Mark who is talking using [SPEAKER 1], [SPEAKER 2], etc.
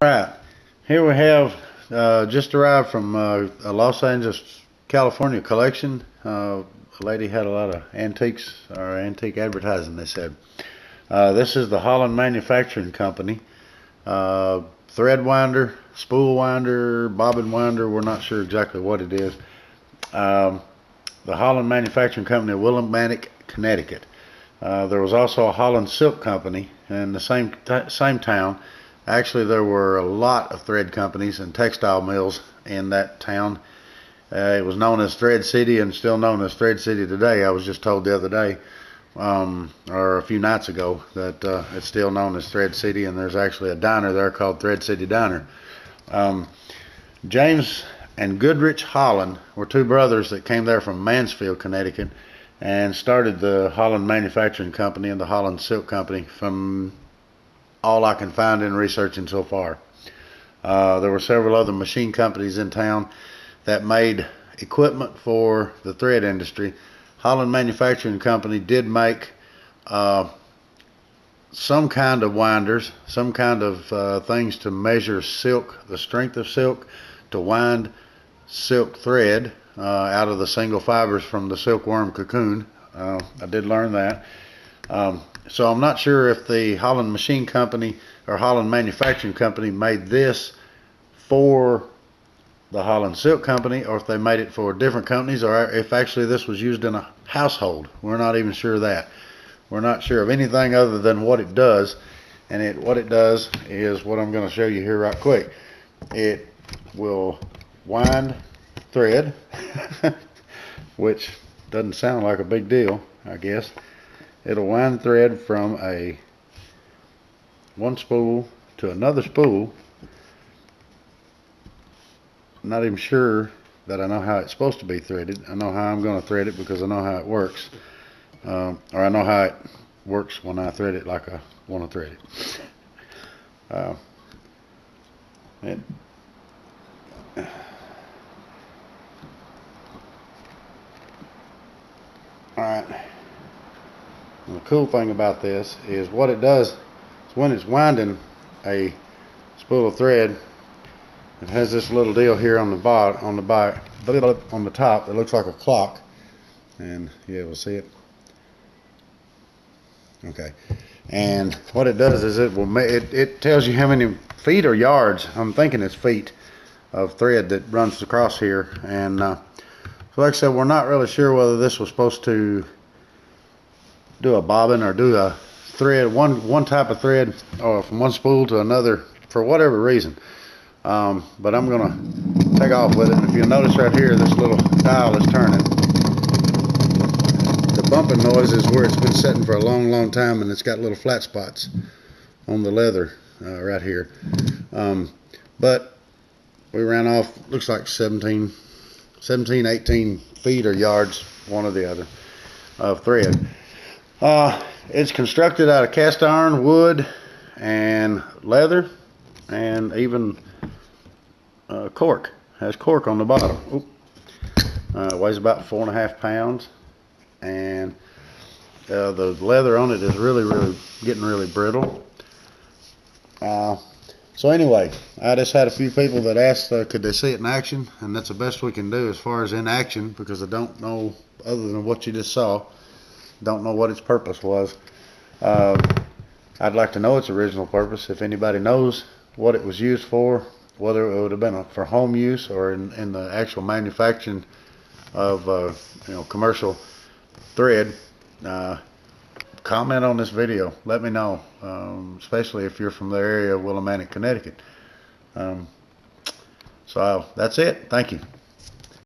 [SPEAKER 1] Alright, here we have just arrived from a Los Angeles, California collection. A lady had a lot of antiques, or antique advertising, they said. This is the Holland Manufacturing Company. Thread winder, spool winder, bobbin winder, we're not sure exactly what it is. The Holland Manufacturing Company of Willimantic, Connecticut. There was also a Holland Silk Company in the same town. Actually, there were a lot of thread companies and textile mills in that town. It was known as Thread City and still known as Thread City today. I was just told the other day, or a few nights ago, that it's still known as Thread City, and there's actually a diner there called Thread City Diner. James and Goodrich Holland were two brothers that came there from Mansfield, Connecticut, and started the Holland Manufacturing Company and the Holland Silk Company, from all I can find in researching so far. There were several other machine companies in town that made equipment for the thread industry. Holland Manufacturing Company did make some kind of winders, some kind of things to measure silk, the strength of silk, to wind silk thread out of the single fibers from the silkworm cocoon. I did learn that. So I'm not sure if the Holland Machine Company or Holland Manufacturing Company made this for the Holland Silk Company, or if they made it for different companies, or if actually this was used in a household. We're not even sure of that. We're not sure of anything other than what it does. And what it does is what I'm going to show you here right quick. It will wind thread, which doesn't sound like a big deal, I guess. It'll wind thread from one spool to another spool. I'm not even sure that I know how it's supposed to be threaded. I know how I'm going to thread it because I know how it works. Or I know how it works when I thread it like I want to thread it. Alright. The cool thing about this is what it does is when it's winding a spool of thread, it has this little deal here on the on the top that looks like a clock, and yeah, we'll see it. Okay, and what it does is it tells you how many feet or yards, I'm thinking it's feet, of thread that runs across here. And so like I said, we're not really sure whether this was supposed to do a bobbin or do a thread, one type of thread, or from one spool to another, for whatever reason. But I'm gonna take off with it. And if you'll notice right here, this little dial is turning. The bumping noise is where it's been sitting for a long time, and it's got little flat spots on the leather right here. But we ran off, looks like 17, 18 feet or yards, one or the other, of thread. It's constructed out of cast iron, wood, and leather, and even cork. Has cork on the bottom. It weighs about 4.5 pounds, and the leather on it is really getting really brittle. So anyway, I just had a few people that asked could they see it in action, and that's the best we can do as far as in action, because I don't know, other than what you just saw, don't know what its purpose was. I'd like to know its original purpose. If anybody knows what it was used for, whether it would have been for home use or in the actual manufacturing of commercial thread, comment on this video. Let me know, especially if you're from the area of Willimantic, Connecticut. So that's it. Thank you.